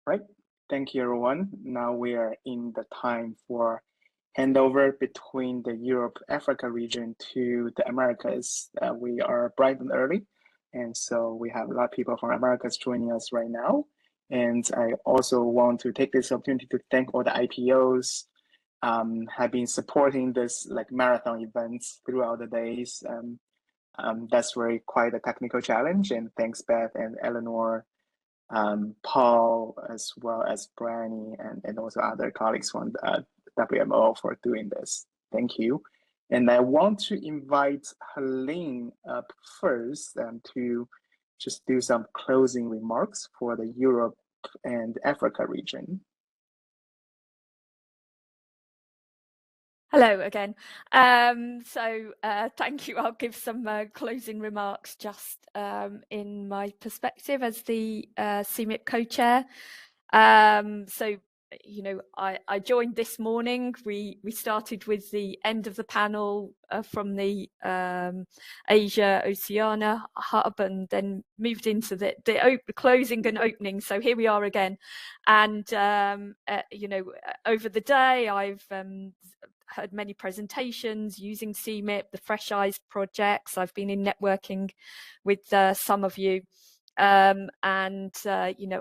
Right. Thank you, everyone. Now we are in the time for handover between the Europe-Africa region to the Americas. We are bright and early, and so we have a lot of people from Americas joining us right now. And I also want to take this opportunity to thank all the IPOs have been supporting this like marathon events throughout the days. That's very quite a technical challenge, and thanks Beth and Eleanor, Paul, as well as Branny, and also other colleagues from the WMO for doing this. Thank you. And I want to invite Helene up first to just do some closing remarks for the Europe and Africa region. Hello again. Thank you. I'll give some closing remarks just in my perspective as the CMIP co-chair. I joined this morning. We started with the end of the panel from the Asia Oceania hub, and then moved into the closing and opening. So here we are again. And over the day, I've heard many presentations using CMIP, the Fresh Eyes projects. I've been in networking with some of you. I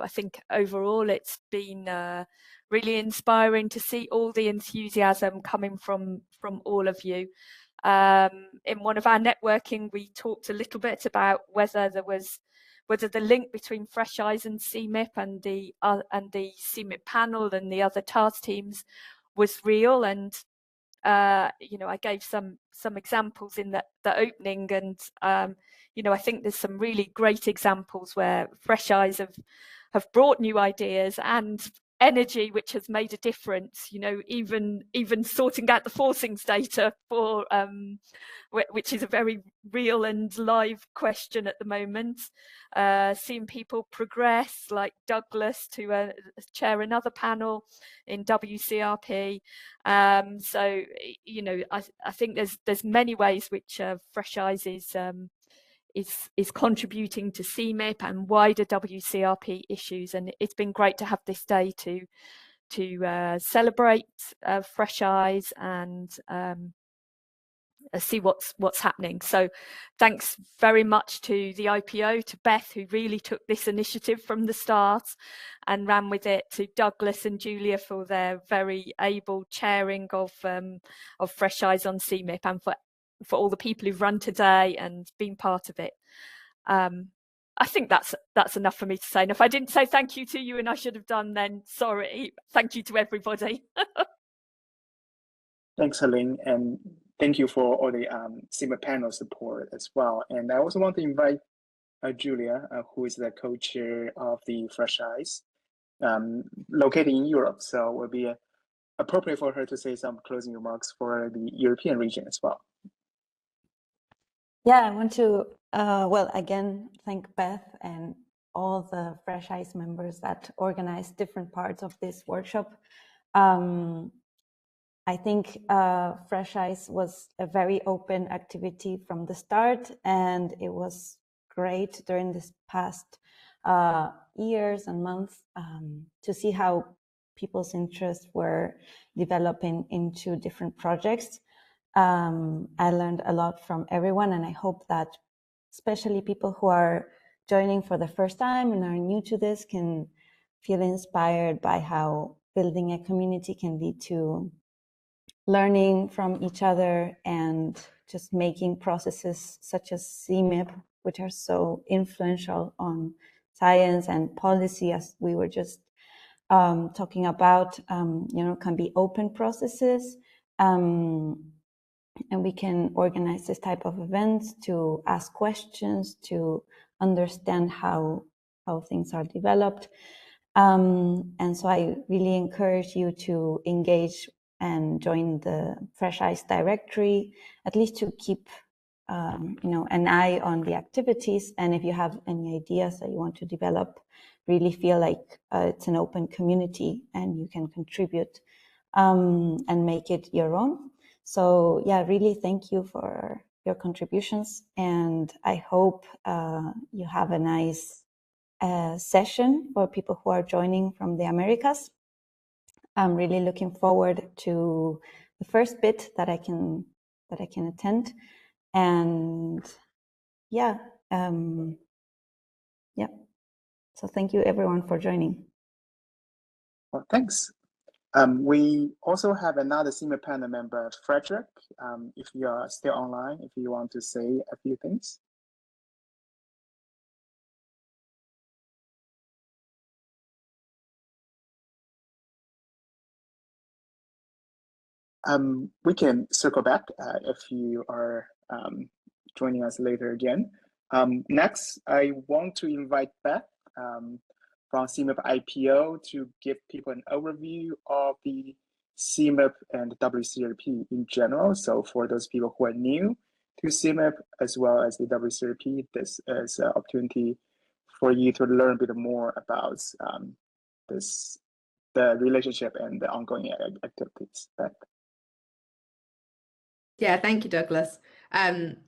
think overall it's been really inspiring to see all the enthusiasm coming from all of you. In one of our networking, we talked a little bit about whether the link between Fresh Eyes and CMIP and the CMIP panel and the other task teams was real, and I gave some examples in the opening, and I think there's some really great examples where Fresh Eyes have brought new ideas and energy, which has made a difference. Even sorting out the forcings data for which is a very real and live question at the moment. Seeing people progress, like Douglas to chair another panel in WCRP. I think there's many ways which Fresh Eyes is contributing to CMIP and wider WCRP issues, and it's been great to have this day to celebrate Fresh Eyes and see what's happening. So thanks very much to the IPO, to Beth, who really took this initiative from the start and ran with it, to Douglas and Julia for their very able chairing of Fresh Eyes on CMIP, and for all the people who've run today and been part of it. I think that's enough for me to say. And if I didn't say thank you to you, and I should have done, then sorry. Thank you to everybody. Thanks, Helene, and thank you for all the CMIP panel support as well. And I also want to invite Julia, who is the co-chair of the Fresh Eyes, located in Europe. So it will be appropriate for her to say some closing remarks for the European region as well. Yeah, I want to, again, thank Beth and all the Fresh Eyes members that organized different parts of this workshop. I think Fresh Eyes was a very open activity from the start, and it was great during this past years and months to see how people's interests were developing into different projects. I learned a lot from everyone, and I hope that especially people who are joining for the first time and are new to this can feel inspired by how building a community can lead to learning from each other and just making processes such as CMIP, which are so influential on science and policy, as we were just talking about, can be open processes. And we can organize this type of events to ask questions, to understand how things are developed. And so I really encourage you to engage and join the Fresh Eyes directory, at least to keep an eye on the activities. And if you have any ideas that you want to develop, really feel like it's an open community and you can contribute and make it your own. So yeah, really thank you for your contributions, and I hope you have a nice session for people who are joining from the Americas. I'm really looking forward to the first bit that I can attend, and yeah. So thank you everyone for joining. Well, thanks. We also have another CMIP panel member, Frederick. If you are still online, if you want to say a few things. We can circle back if you are joining us later again. Next, I want to invite Beth from CMIP IPO to give people an overview of the CMIP and WCRP in general. So for those people who are new to CMIP as well as the WCRP, this is an opportunity for you to learn a bit more about the relationship and the ongoing activities. Beth. Yeah, thank you, Douglas.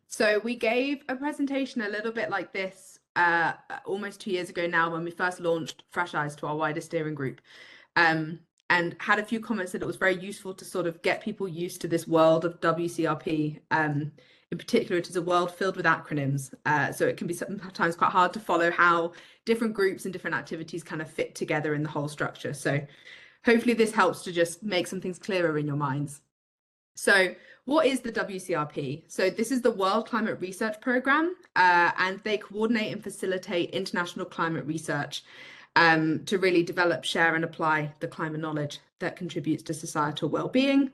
So we gave a presentation a little bit like this almost 2 years ago now when we first launched Fresh Eyes to our wider steering group, and had a few comments that it was very useful to sort of get people used to this world of WCRP. In particular, it is a world filled with acronyms, so it can be sometimes quite hard to follow how different groups and different activities kind of fit together in the whole structure. So hopefully this helps to just make some things clearer in your minds. So what is the WCRP? So this is the World Climate Research Programme, and they coordinate and facilitate international climate research to really develop, share and apply the climate knowledge that contributes to societal well-being.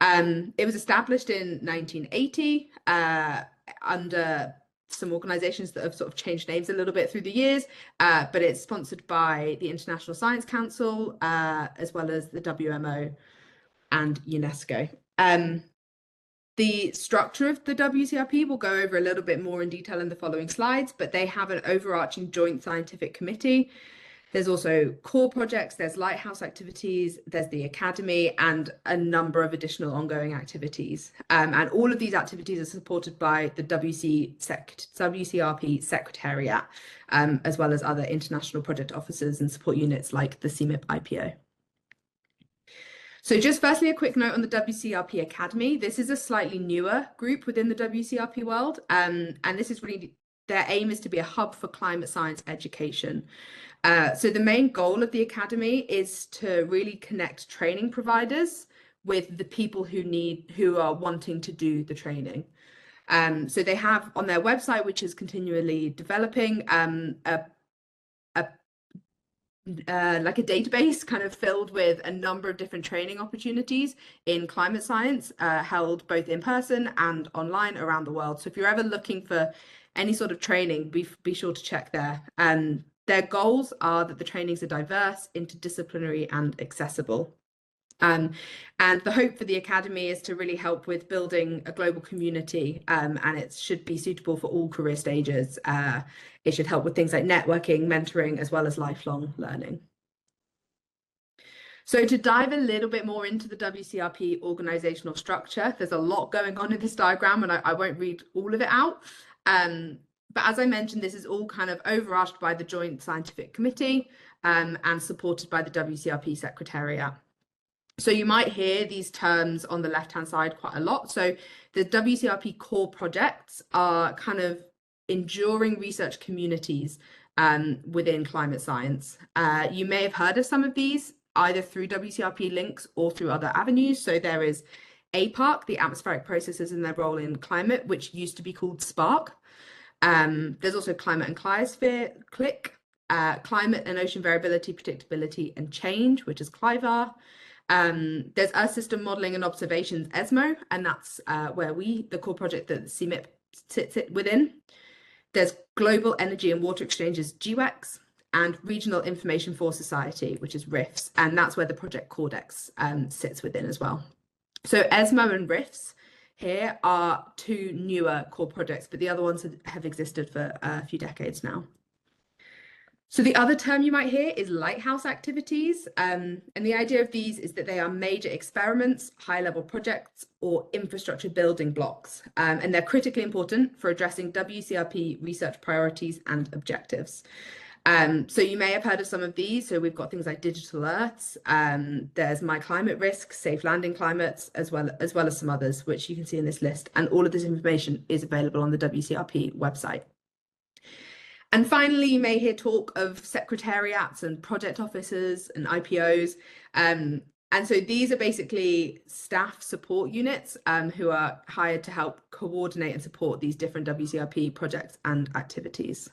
It was established in 1980 under some organisations that have sort of changed names a little bit through the years, but it's sponsored by the International Science Council, as well as the WMO and UNESCO. The structure of the WCRP we'll go over a little bit more in detail in the following slides, but they have an overarching joint scientific committee. There's also core projects, there's lighthouse activities, there's the academy, and a number of additional ongoing activities. And all of these activities are supported by the WCRP Secretariat, as well as other international project officers and support units like the CMIP IPO. So just firstly, a quick note on the WCRP Academy. This is a slightly newer group within the WCRP world, and this is really, their aim is to be a hub for climate science education. So the main goal of the Academy is to really connect training providers with the people who are wanting to do the training. So they have on their website, which is continually developing, like a database kind of filled with a number of different training opportunities in climate science, held both in person and online around the world. So if you're ever looking for any sort of training, be sure to check there. Their goals are that the trainings are diverse, interdisciplinary and accessible. And the hope for the Academy is to really help with building a global community, and it should be suitable for all career stages. It should help with things like networking, mentoring, as well as lifelong learning. So to dive a little bit more into the WCRP organizational structure, there's a lot going on in this diagram, and I won't read all of it out. But as I mentioned, this is all kind of overarched by the Joint Scientific Committee, and supported by the WCRP Secretariat. So you might hear these terms on the left-hand side quite a lot. So the WCRP core projects are kind of enduring research communities within climate science. You may have heard of some of these, either through WCRP links or through other avenues. So there is APARC, the Atmospheric Processes and Their Role in Climate, which used to be called SPARC. There's also Climate and Cryosphere, CLIC, Climate and Ocean Variability, Predictability and Change, which is CLIVAR. There's Earth System Modelling and Observations, ESMO, and that's where the core project that CMIP sits within. There's Global Energy and Water Exchanges, GWEX, and Regional Information for Society, which is RIFS, and that's where the Project Cordex sits within as well. So ESMO and RIFS here are two newer core projects, but the other ones have existed for a few decades now. So the other term you might hear is lighthouse activities, and the idea of these is that they are major experiments, high-level projects, or infrastructure building blocks, and they're critically important for addressing WCRP research priorities and objectives. So you may have heard of some of these. So we've got things like digital alerts. There's My Climate Risk, Safe Landing Climates, as well as some others, which you can see in this list. And all of this information is available on the WCRP website. And finally, you may hear talk of secretariats and project officers and IPOs. And so these are basically staff support units who are hired to help coordinate and support these different WCRP projects and activities.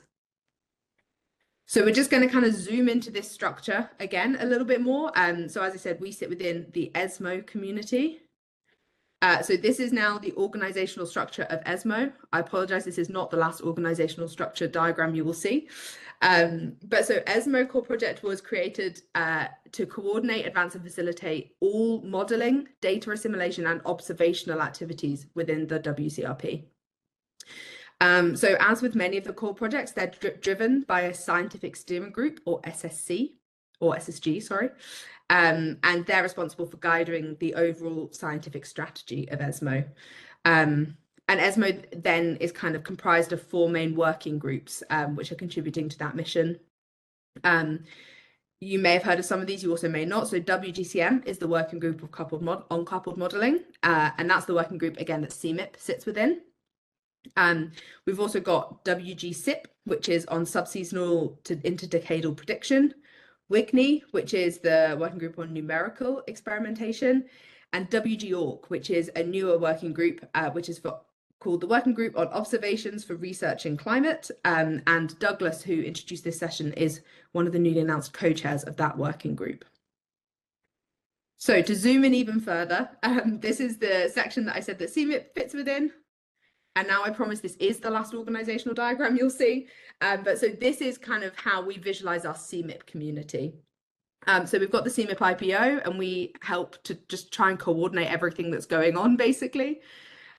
So we're just going to kind of zoom into this structure again a little bit more. So as I said, we sit within the ESMO community. So this is now the organizational structure of ESMO. I apologize, this is not the last organizational structure diagram you will see. But so ESMO core project was created to coordinate, advance and facilitate all modeling, data assimilation and observational activities within the WCRP. So as with many of the core projects, they're driven by a scientific steering group or SSG, sorry. And they're responsible for guiding the overall scientific strategy of ESMO. And ESMO then is kind of comprised of 4 main working groups, which are contributing to that mission. You may have heard of some of these, you also may not. So WGCM is the working group of coupled modeling, and that's the working group, again, that CMIP sits within. We've also got WGSIP, which is on subseasonal to interdecadal prediction, WGNI, which is the working group on numerical experimentation, and WGORC, which is a newer working group, which is called the Working Group on Observations for Research in Climate. And Douglas, who introduced this session, is one of the newly announced co-chairs of that working group. So to zoom in even further, this is the section that I said that CMIP fits within. And now I promise this is the last organizational diagram you'll see. But so this is kind of how we visualize our CMIP community. So we've got the CMIP IPO, and we help to just try and coordinate everything that's going on, basically.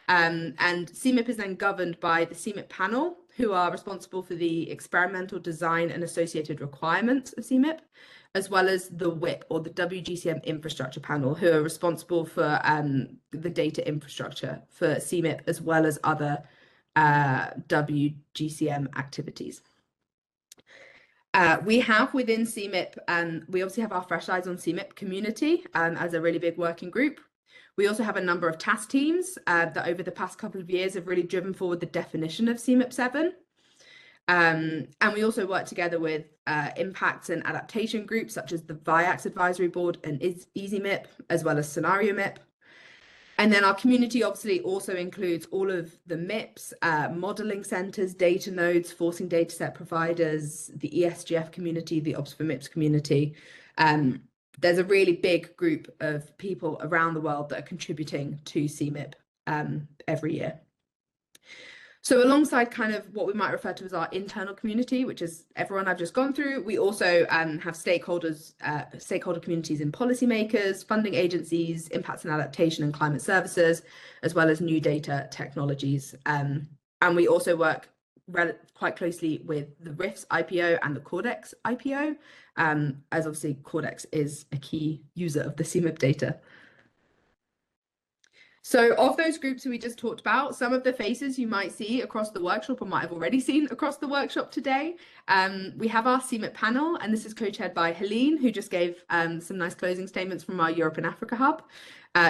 And CMIP is then governed by the CMIP panel, who are responsible for the experimental design and associated requirements of CMIP, as well as the WIP, or the WGCM infrastructure panel, who are responsible for the data infrastructure for CMIP, as well as other WGCM activities. We have within CMIP, we obviously have our Fresh Eyes on CMIP community as a really big working group. We also have a number of task teams that over the past couple of years have really driven forward the definition of CMIP 7. And we also work together with impacts and adaptation groups such as the VIAX Advisory Board and EasyMIP, as well as Scenario MIP. And then our community obviously also includes all of the MIPs, modeling centers, data nodes, forcing dataset providers, the ESGF community, the Obs4MIPS community. There's a really big group of people around the world that are contributing to CMIP every year. So alongside kind of what we might refer to as our internal community, which is everyone I've just gone through, we also have stakeholder communities in policymakers, funding agencies, impacts and adaptation and climate services, as well as new data technologies. And we also work quite closely with the RIFS IPO and the Cordex IPO, as obviously Cordex is a key user of the CMIP data. So of those groups we just talked about, some of the faces you might see across the workshop or might have already seen across the workshop today. We have our CMIP panel, and this is co-chaired by Helene, who just gave some nice closing statements from our Europe and Africa hub,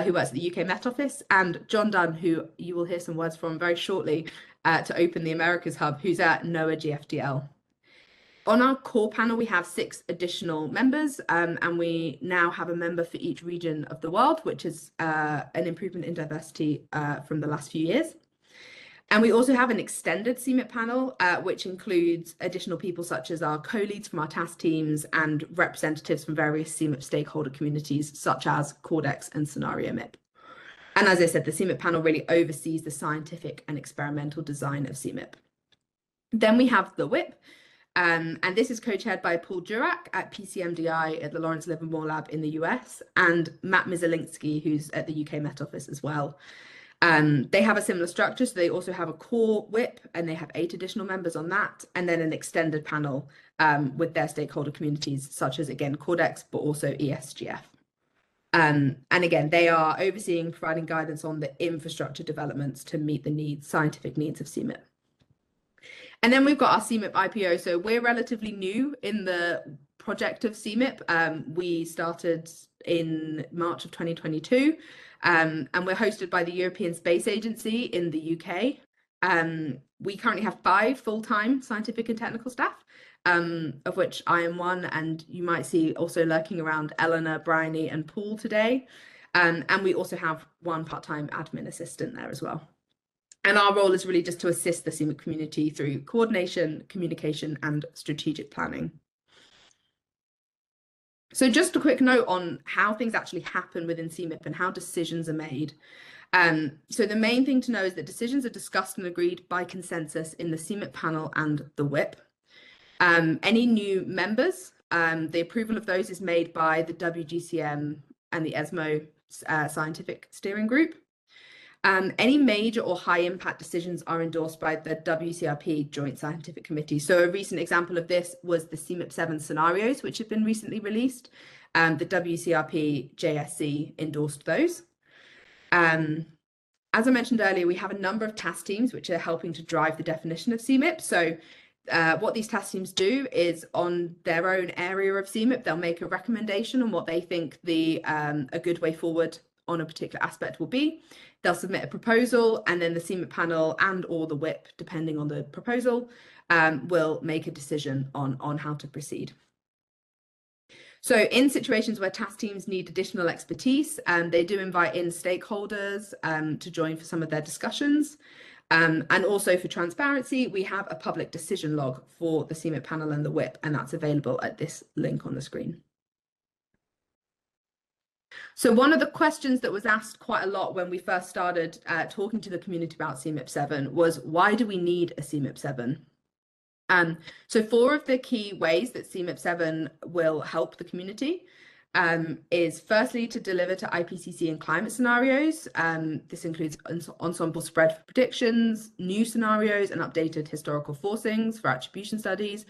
who works at the UK Met Office, and John Dunn, who you will hear some words from very shortly, to open the Americas hub, who's at NOAA GFDL. On our core panel, we have 6 additional members, and we now have a member for each region of the world, which is an improvement in diversity from the last few years. And we also have an extended CMIP panel, which includes additional people such as our co-leads from our task teams and representatives from various CMIP stakeholder communities, such as Cordex and Scenario MIP. And as I said, the CMIP panel really oversees the scientific and experimental design of CMIP. Then we have the WIP. And this is co-chaired by Paul Jurak at PCMDI at the Lawrence Livermore Lab in the US, and Matt Mizalinsky, who's at the UK Met Office as well. They have a similar structure, so they also have a core WIP, and they have 8 additional members on that, and then an extended panel with their stakeholder communities, such as, again, Cordex, but also ESGF. And again, they are overseeing, providing guidance on the infrastructure developments to meet the scientific needs of CMIP. And then we've got our CMIP IPO. So we're relatively new in the project of CMIP. We started in March of 2022, and we're hosted by the European Space Agency in the UK. We currently have 5 full-time scientific and technical staff, of which I am one, and you might see also lurking around Eleanor, Bryony, and Paul today. And we also have 1 part-time admin assistant there as well. And our role is really just to assist the CMIP community through coordination, communication, and strategic planning. So just a quick note on how things actually happen within CMIP and how decisions are made. So the main thing to know is that decisions are discussed and agreed by consensus in the CMIP panel and the WIP. Any new members, the approval of those is made by the WGCM and the ESMO Scientific Steering Group. Any major or high impact decisions are endorsed by the WCRP Joint Scientific Committee. So a recent example of this was the CMIP 7 scenarios, which have been recently released. The WCRP JSC endorsed those. As I mentioned earlier, we have a number of task teams which are helping to drive the definition of CMIP. So what these task teams do is on their own area of CMIP, they'll make a recommendation on what they think a good way forward on a particular aspect will be. They'll submit a proposal, and then the CMIP panel and or the WIP, depending on the proposal, will make a decision on how to proceed. So in situations where task teams need additional expertise, they do invite in stakeholders to join for some of their discussions. And also for transparency, we have a public decision log for the CMIP panel and the WIP, and that's available at this link on the screen. So one of the questions that was asked quite a lot when we first started talking to the community about CMIP 7 was, why do we need a CMIP 7? So 4 of the key ways that CMIP 7 will help the community is firstly to deliver to IPCC and climate scenarios. This includes ensemble spread for predictions, new scenarios, and updated historical forcings for attribution studies.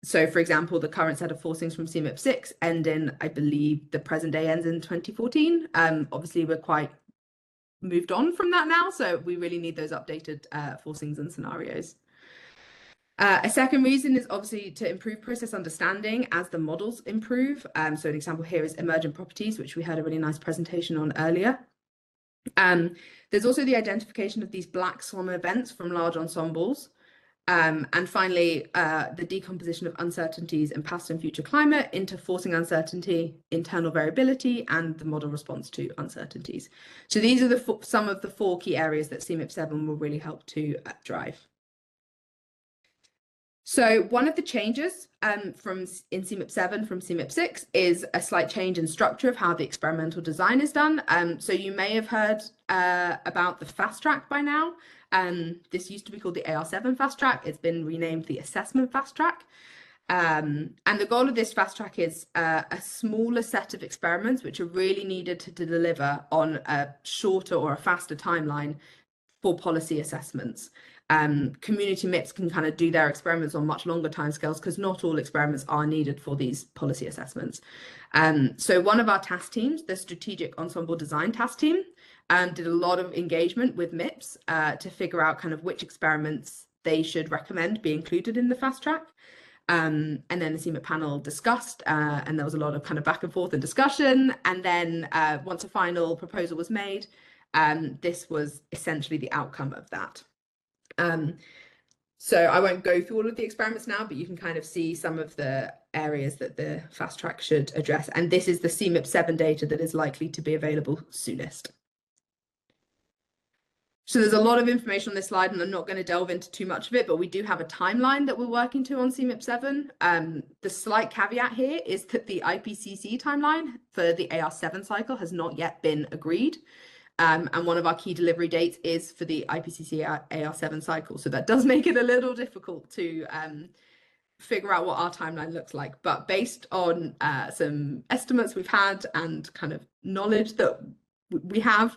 So for example, the current set of forcings from CMIP 6 end in, I believe the present day ends in 2014. Obviously we're quite moved on from that now, so we really need those updated forcings and scenarios. A second reason is obviously to improve process understanding as the models improve. So an example here is emergent properties, which we had a really nice presentation on earlier. There's also the identification of these black swan events from large ensembles. And finally, the decomposition of uncertainties in past and future climate into forcing uncertainty, internal variability, and the model response to uncertainties. So these are some of the 4 key areas that CMIP 7 will really help to drive. So one of the changes in CMIP 7 from CMIP 6 is a slight change in structure of how the experimental design is done. So you may have heard about the fast track by now. This used to be called the AR7 fast track. It's been renamed the assessment fast track. And the goal of this fast track is a smaller set of experiments which are really needed to deliver on a shorter or a faster timeline for policy assessments. Community MIPs can kind of do their experiments on much longer timescales because not all experiments are needed for these policy assessments. So one of our task teams, the Strategic Ensemble Design Task Team, did a lot of engagement with MIPs to figure out kind of which experiments they should recommend be included in the fast track. And then the CMIP panel discussed, and there was a lot of kind of back and forth and discussion. And then once a final proposal was made, this was essentially the outcome of that. So I won't go through all of the experiments now, but you can kind of see some of the areas that the fast track should address. And this is the CMIP 7 data that is likely to be available soonest. So there's a lot of information on this slide, and I'm not going to delve into too much of it, but we do have a timeline that we're working to on CMIP 7. The slight caveat here is that the IPCC timeline for the AR7 cycle has not yet been agreed. And one of our key delivery dates is for the IPCC AR7 cycle. So that does make it a little difficult to figure out what our timeline looks like. But based on some estimates we've had and kind of knowledge that we have,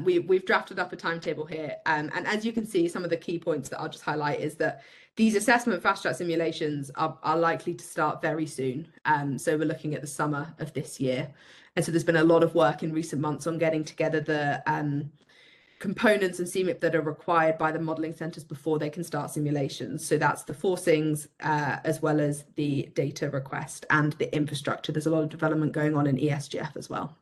we've drafted up a timetable here. And as you can see, some of the key points that I'll just highlight is that these assessment fast track simulations are likely to start very soon. So we're looking at the summer of this year. And so there's been a lot of work in recent months on getting together components in CMIP that are required by the modeling centers before they can start simulations. So that's the forcings, as well as the data request and the infrastructure. There's a lot of development going on in ESGF as well.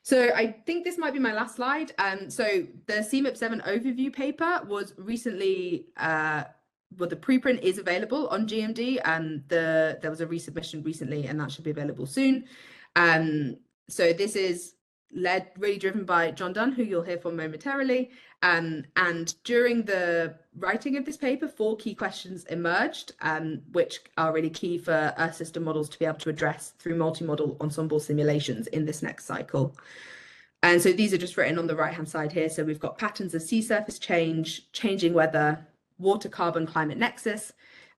So I think this might be my last slide. So the CMIP 7 overview paper was recently, well, the preprint is available on GMD, and there was a resubmission recently, and that should be available soon. So this is really driven by John Dunn, who you'll hear from momentarily. And during the writing of this paper, 4 key questions emerged, which are really key for system models to be able to address through multi-model ensemble simulations in this next cycle. And so these are just written on the right-hand side here. So we've got patterns of sea surface change, changing weather, water, carbon, climate nexus,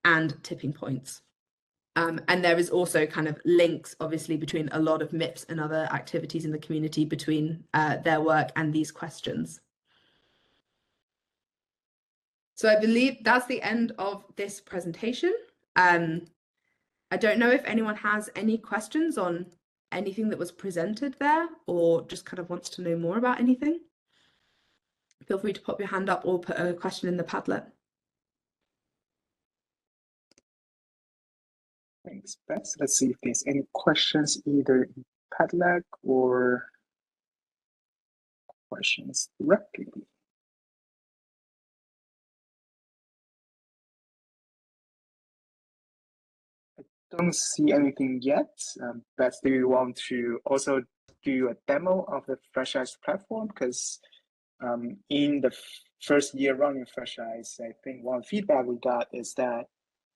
and tipping points. And there is also kind of links, obviously, between a lot of MIPS and other activities in the community between their work and these questions. So I believe that's the end of this presentation. I don't know if anyone has any questions on anything that was presented there, or just kind of wants to know more about anything. Feel free to pop your hand up or put a question in the Padlet. Thanks, Beth. Let's see if there's any questions either in Padlet or questions directly. I don't see anything yet. Beth, do you want to also do a demo of the Fresh Eyes platform? Because in the first year running Fresh Eyes, I think one feedback we got is that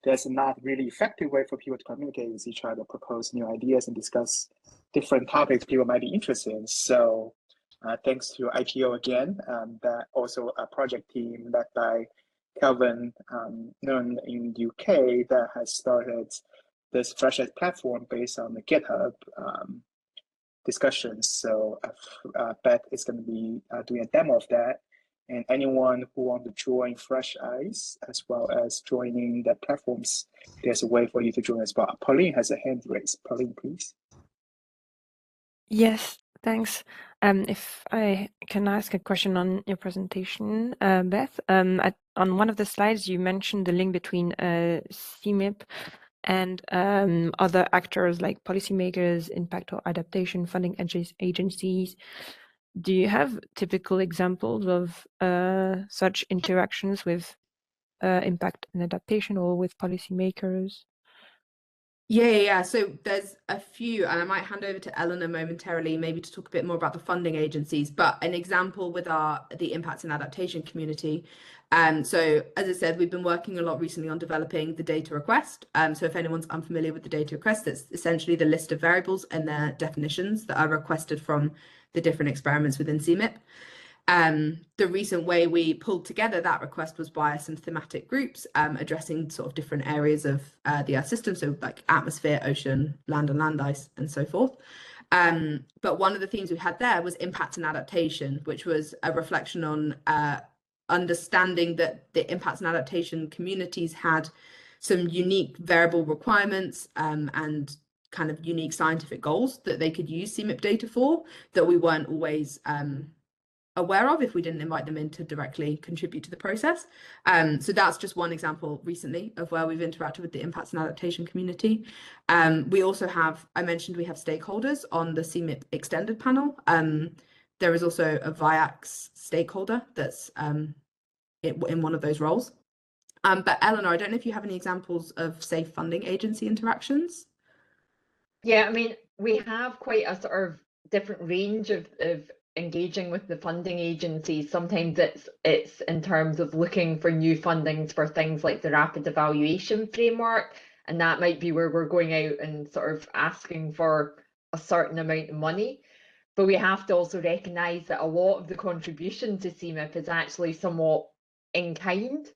there's not really effective way for people to communicate with each other, propose new ideas, and discuss different topics people might be interested in. So thanks to IPO again, that also a project team led by Kelvin Nunn in UK that has started this Fresh Eyes platform based on the GitHub discussions. So Beth is going to be doing a demo of that. And anyone who wants to join Fresh Eyes, as well as joining the platforms, there's a way for you to join as well. Pauline has a hand raised. Pauline, please. Yes, thanks. If I can ask a question on your presentation, Beth, on one of the slides, you mentioned the link between CMIP and other actors like policymakers, impact or adaptation funding agencies. Do you have typical examples of such interactions with impact and adaptation or with policymakers? Yeah. So there's a few, and I might hand over to Eleanor momentarily, maybe to talk a bit more about the funding agencies, but an example with the impacts and adaptation community. So as I said, we've been working a lot recently on developing the data request. So if anyone's unfamiliar with the data request, that's essentially the list of variables and their definitions that are requested from the different experiments within CMIP. The recent way we pulled together that request was via some thematic groups addressing sort of different areas of the Earth system, so like atmosphere, ocean, land and land ice, and so forth. But one of the themes we had there was impact and adaptation, which was a reflection on understanding that the impacts and adaptation communities had some unique variable requirements and kind of unique scientific goals that they could use CMIP data for that we weren't always aware of if we didn't invite them in to directly contribute to the process. So that's just one example recently of where we've interacted with the impacts and adaptation community. We also have, I mentioned we have stakeholders on the CMIP extended panel. There is also a VIAX stakeholder that's in one of those roles. But Eleanor, I don't know if you have any examples of, say, funding agency interactions? Yeah, I mean, we have quite a sort of different range of engaging with the funding agencies. Sometimes it's in terms of looking for new fundings for things like the rapid evaluation framework, and that might be where we're going out and sort of asking for a certain amount of money. But we have to also recognise that a lot of the contribution to CMIP is actually somewhat in kind.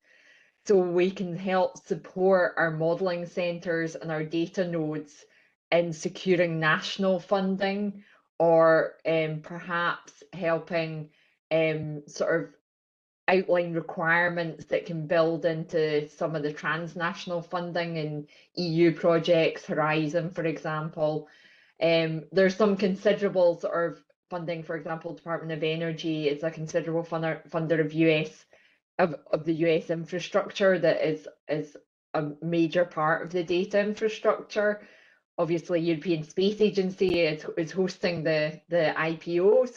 So we can help support our modelling centres and our data nodes in securing national funding, or perhaps helping sort of outline requirements that can build into some of the transnational funding in EU projects, Horizon, for example. There's some considerable sort of funding, for example, Department of Energy is a considerable funder of the US infrastructure that is a major part of the data infrastructure. Obviously, European Space Agency is hosting the IPO,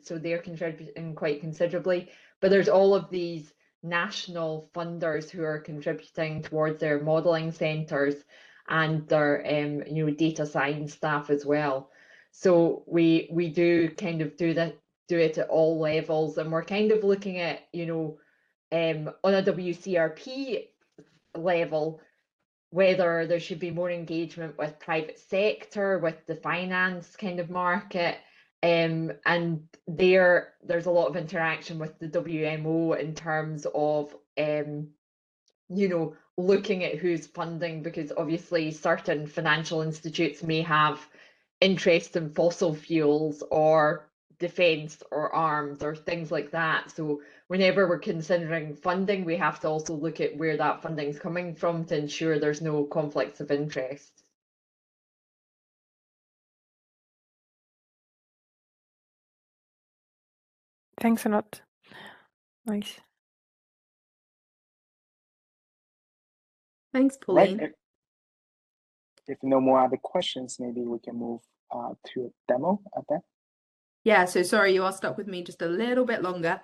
so they're contributing quite considerably. But there's all of these national funders who are contributing towards their modelling centres and their data science staff as well. So we do kind of do it at all levels, and we're kind of looking at on a WCRP level, whether there should be more engagement with private sector, with the finance kind of market. And there's a lot of interaction with the WMO in terms of, looking at who's funding, because obviously certain financial institutes may have interest in fossil fuels or defence or arms or things like that. So whenever we're considering funding, we have to also look at where that funding's coming from to ensure there's no conflicts of interest. Thanks a lot. Nice. Thanks, Pauline. Right. If no more other questions, maybe we can move to a demo of that. Yeah, so sorry, you are stuck with me just a little bit longer.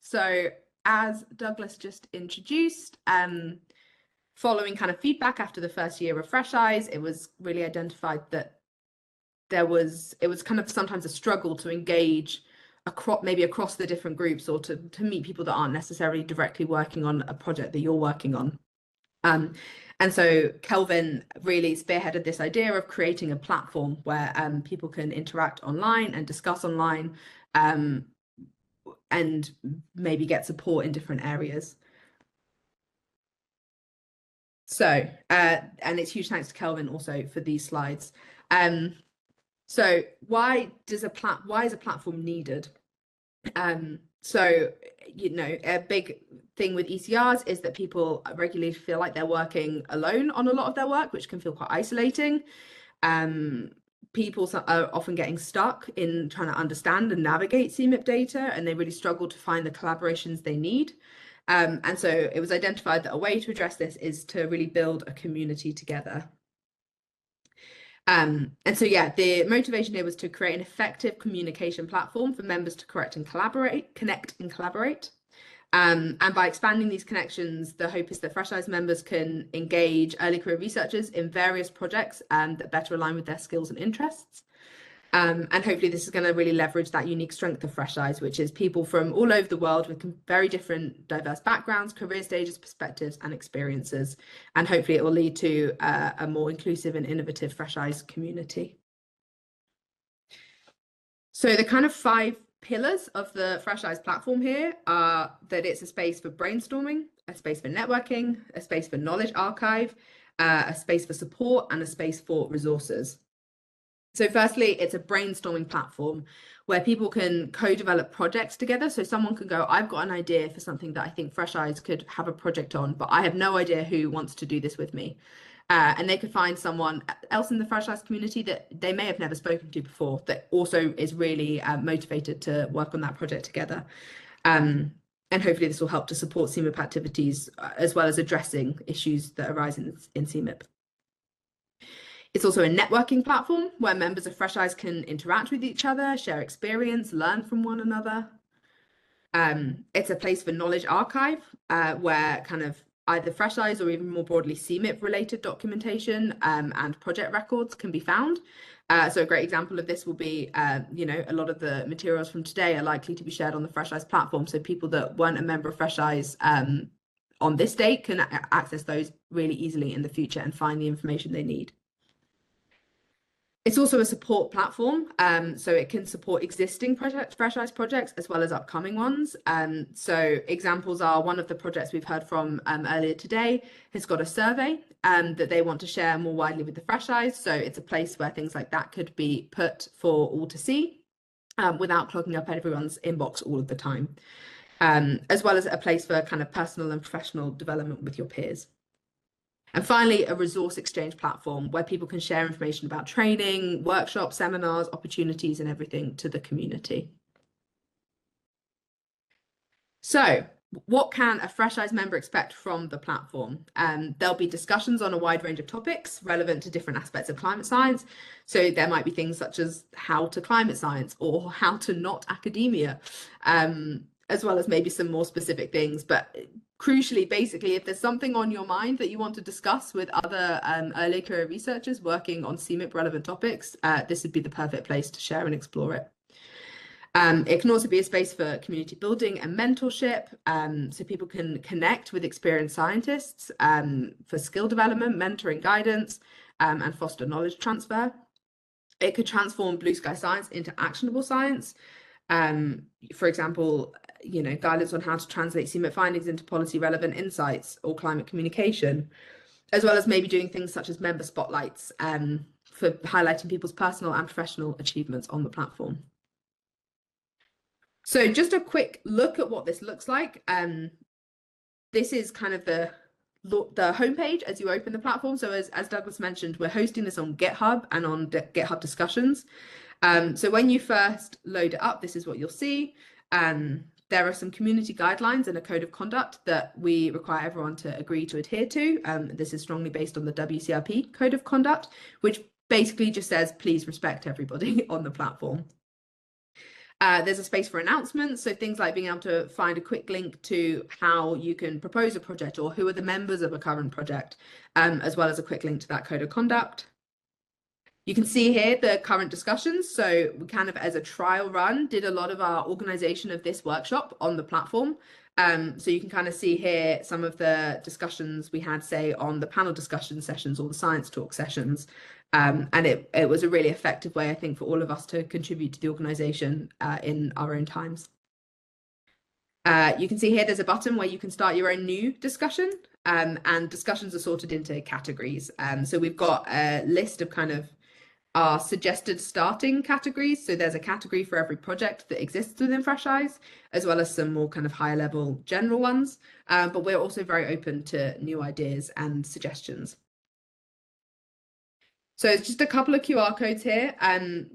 So as Douglas just introduced, following kind of feedback after the first year of Fresh Eyes, it was really identified that it was kind of sometimes a struggle to engage across the different groups, or to meet people that aren't necessarily directly working on a project that you're working on. And so Kelvin really spearheaded this idea of creating a platform where people can interact online and discuss online, and maybe get support in different areas. So, and it's huge thanks to Kelvin also for these slides. So why is a platform needed? So, a big thing with ECRs is that people regularly feel like they're working alone on a lot of their work, which can feel quite isolating. People are often getting stuck in trying to understand and navigate CMIP data, and they really struggle to find the collaborations they need. And so it was identified that a way to address this is to really build a community together. And so, yeah, the motivation here was to create an effective communication platform for members to connect and collaborate. And by expanding these connections, the hope is that Fresh Eyes members can engage early career researchers in various projects that better align with their skills and interests. And hopefully this is going to really leverage that unique strength of Fresh Eyes, which is people from all over the world with very different, diverse backgrounds, career stages, perspectives, and experiences. And hopefully it will lead to a more inclusive and innovative Fresh Eyes community. So the kind of 5 pillars of the Fresh Eyes platform here are that it's a space for brainstorming, a space for networking, a space for knowledge archive, a space for support, and a space for resources. So firstly, it's a brainstorming platform where people can co-develop projects together. So someone can go, I've got an idea for something that I think Fresh Eyes could have a project on, but I have no idea who wants to do this with me. And they could find someone else in the Fresh Eyes community that they may have never spoken to before that also is really motivated to work on that project together. And hopefully this will help to support CMIP activities as well as addressing issues that arise in CMIP. It's also a networking platform where members of Fresh Eyes can interact with each other, share experience, learn from one another. It's a place for knowledge archive where kind of either Fresh Eyes or even more broadly CMIP related documentation and project records can be found. So a great example of this will be, a lot of the materials from today are likely to be shared on the Fresh Eyes platform. So people that weren't a member of Fresh Eyes on this date can access those really easily in the future and find the information they need. It's also a support platform, so it can support existing Fresh Eyes projects as well as upcoming ones. So examples are one of the projects we've heard from earlier today has got a survey that they want to share more widely with the Fresh Eyes. So it's a place where things like that could be put for all to see without clogging up everyone's inbox all of the time, as well as a place for kind of personal and professional development with your peers. And finally, a resource exchange platform where people can share information about training, workshops, seminars, opportunities, and everything to the community. So what can a Fresh Eyes member expect from the platform? There'll be discussions on a wide range of topics relevant to different aspects of climate science. So there might be things such as how to climate science or how to not academia, as well as maybe some more specific things. But crucially, basically, if there's something on your mind that you want to discuss with other early career researchers working on CMIP relevant topics, this would be the perfect place to share and explore it. It can also be a space for community building and mentorship, so people can connect with experienced scientists for skill development, mentoring, guidance, and foster knowledge transfer. It could transform blue sky science into actionable science. For example, guidance on how to translate CMIP findings into policy relevant insights or climate communication, as well as maybe doing things such as member spotlights for highlighting people's personal and professional achievements on the platform. So just a quick look at what this looks like. This is kind of the homepage as you open the platform. So as Douglas mentioned, we're hosting this on GitHub and on GitHub discussions. So when you first load it up, this is what you'll see. There are some community guidelines and a code of conduct that we require everyone to agree to adhere to. This is strongly based on the WCRP code of conduct, which basically just says, please respect everybody on the platform. There's a space for announcements, so things like being able to find a quick link to how you can propose a project or who are the members of a current project, as well as a quick link to that code of conduct. You can see here the current discussions. So we kind of, as a trial run, did a lot of our organization of this workshop on the platform. So you can kind of see here some of the discussions we had, say, on the panel discussion sessions or the science talk sessions. And it was a really effective way, I think, for all of us to contribute to the organization in our own times. You can see here there's a button where you can start your own new discussion, and discussions are sorted into categories. So we've got a list of kind of our suggested starting categories. So there's a category for every project that exists within Fresh Eyes, as well as some more kind of higher level general ones. But we're also very open to new ideas and suggestions. So it's just a couple of QR codes here.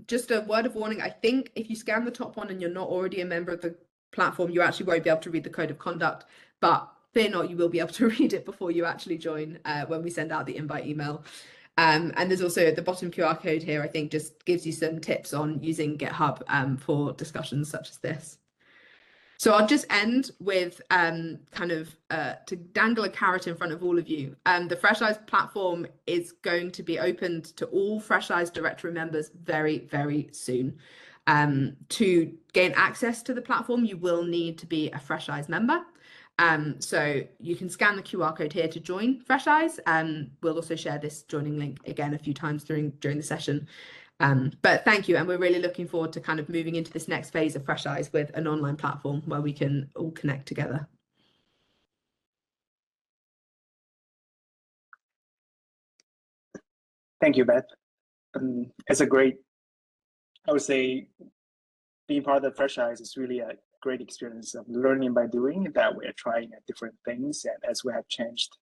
Just a word of warning, I think if you scan the top one and you're not already a member of the platform, you actually won't be able to read the code of conduct, but fear not, you will be able to read it before you actually join when we send out the invite email. And there's also at the bottom QR code here, I think just gives you some tips on using GitHub for discussions such as this. So I'll just end with to dangle a carrot in front of all of you. The Fresh Eyes platform is going to be opened to all Fresh Eyes directory members very, very soon. To gain access to the platform, you will need to be a Fresh Eyes member. So you can scan the QR code here to join Fresh Eyes. We'll also share this joining link again a few times during the session. But thank you, and we're really looking forward to kind of moving into this next phase of Fresh Eyes with an online platform where we can all connect together. Thank you, Beth. It's a great, I would say, being part of the Fresh Eyes is really a great experience of learning by doing, that we're trying different things, and as we have changed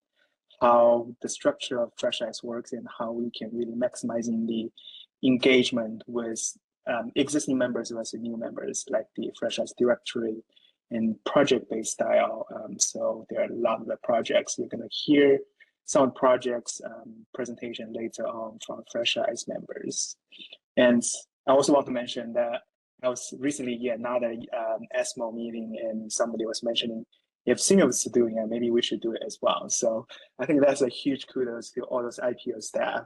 how the structure of Fresh Eyes works and how we can really maximizing the engagement with existing members versus new members, like the Fresh Eyes directory and project-based style. So there are a lot of the projects. You're going to hear some projects presentation later on from Fresh Eyes members. And I also want to mention that I was recently at another ESMO meeting, and somebody was mentioning if CMIP is doing it, maybe we should do it as well. So I think that's a huge kudos to all those IPO staff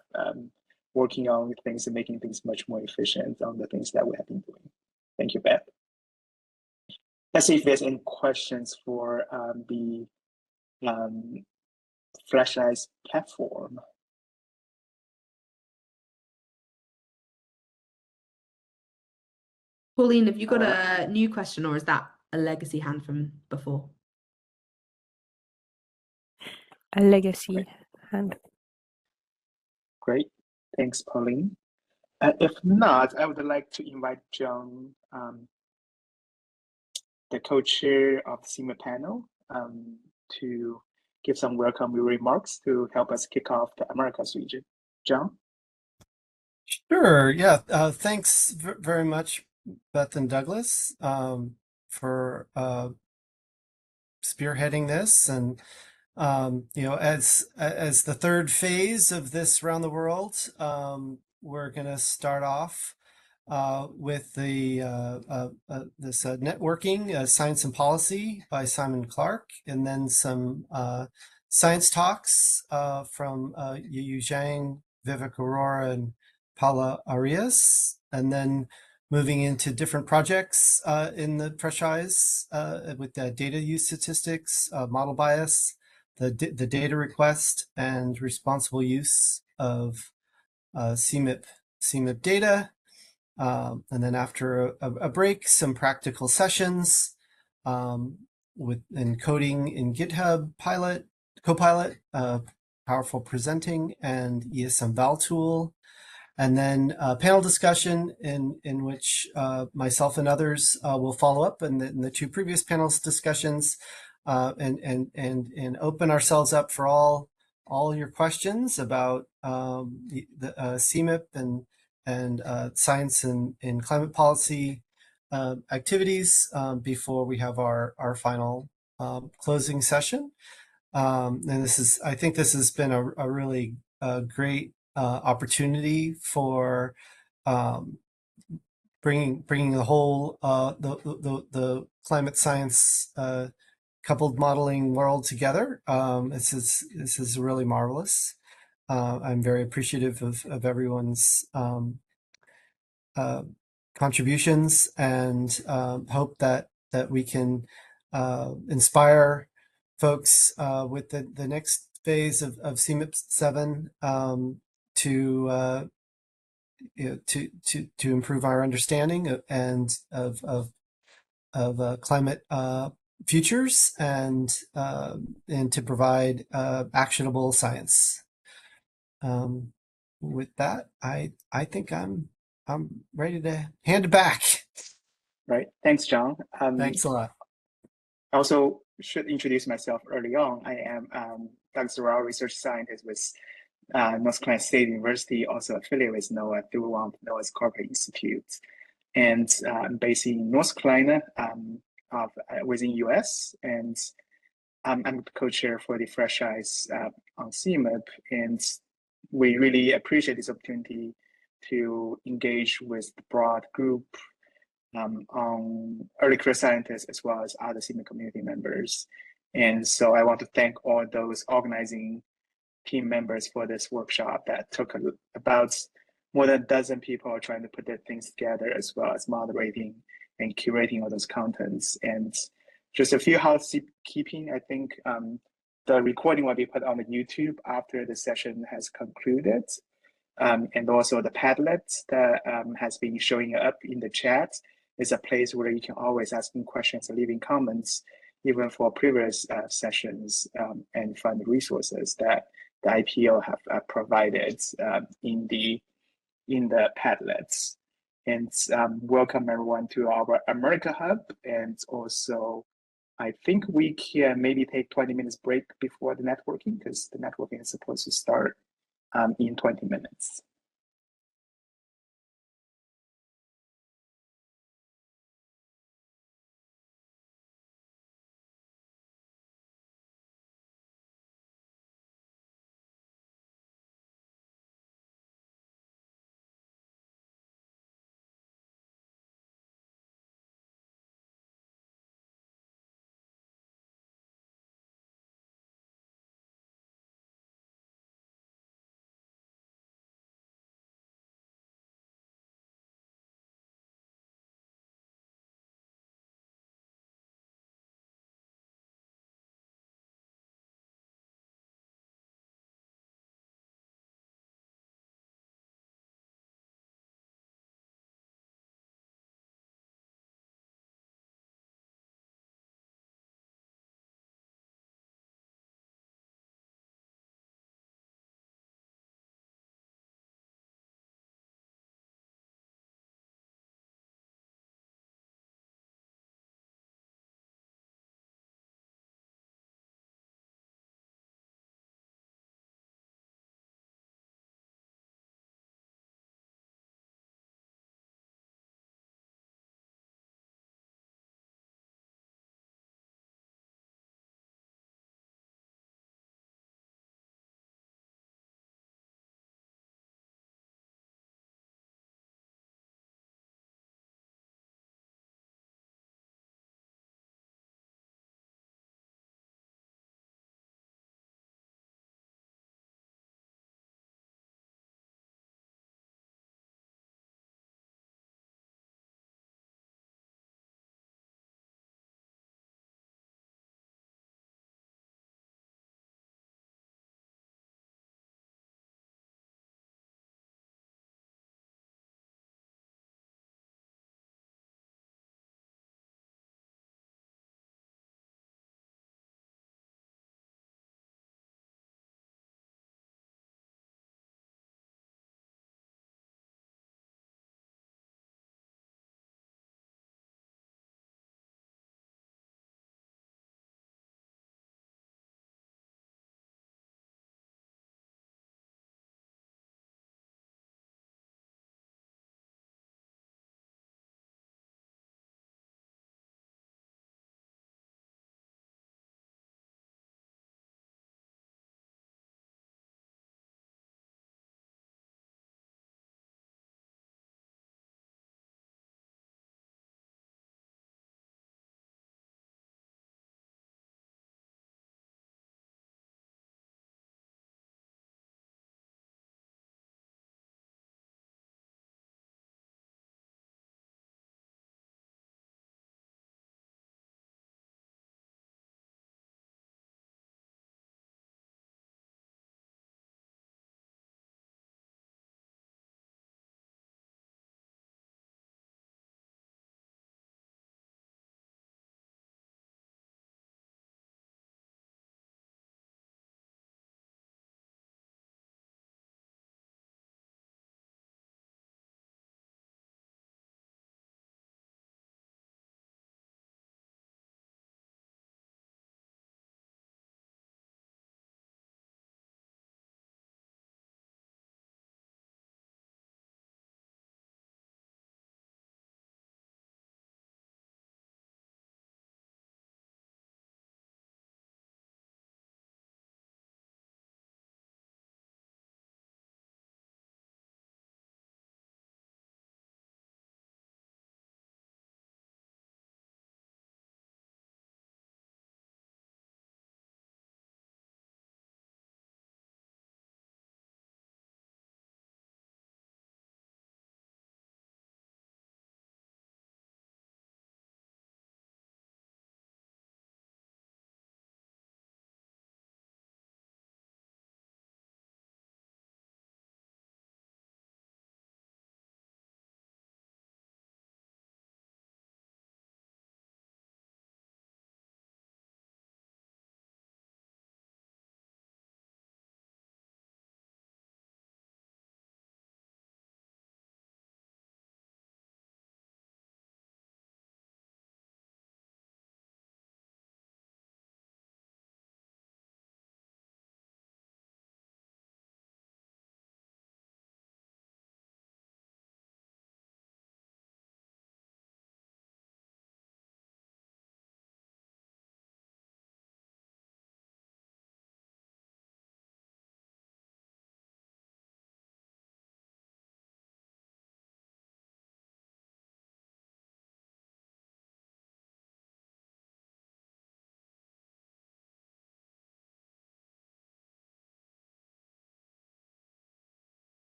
working on things and making things much more efficient on the things that we have been doing. Thank you, Beth. Let's see if there's any questions for the Fresh Eyes platform. Pauline, have you got a new question, or is that a legacy hand from before? A legacy hand. Great, thanks, Pauline. If not, I would like to invite John, the co-chair of the CMIP panel, to give some welcome remarks to help us kick off the Americas region. John? Sure. Yeah. Thanks very much, Beth and Douglas, for spearheading this. And as the third phase of this Round the World, we're going to start off with the this networking, science and policy by Simon Clark, and then some science talks from Yu Zhang, Vivek Arora, and Paula Arias, and then moving into different projects in the Fresh Eyes with the data use statistics, model bias, the data request, and responsible use of CMIP data. And then after a break, some practical sessions with coding in GitHub Copilot, powerful presenting, and ESM Val tool. And then a panel discussion in which myself and others will follow up in the two previous panels discussions and open ourselves up for all your questions about the CMIP and science and climate policy activities before we have our final closing session. And I think this has been a really great opportunity for bringing the whole the climate science coupled modeling world together. This is really marvelous. I'm very appreciative of everyone's contributions, and hope that we can inspire folks with the next phase of CMIP 7 to improve our understanding of climate futures and to provide actionable science. With that, I think I'm ready to hand it back. Right. Thanks, John. Thanks a lot. I also should introduce myself early on. I am Doug Zorel, research scientist with North Carolina State University, also affiliated with NOAA through one of NOAA's corporate institutes. And I'm based in North Carolina within US, and I'm the co-chair for the Fresh Eyes on CMIP, and we really appreciate this opportunity to engage with the broad group on early career scientists as well as other CMIP community members. And so I want to thank all those organizing team members for this workshop that took about more than a dozen people trying to put their things together, as well as moderating and curating all those contents. And just a few housekeeping, I think the recording will be put on the YouTube after the session has concluded. And also the Padlet that has been showing up in the chat is a place where you can always ask questions and leaving comments, even for previous sessions, and find the resources that the IPO have provided in the Padlets. And welcome everyone to our America Hub. And also, I think we can maybe take 20 minutes break before the networking, because the networking is supposed to start in 20 minutes.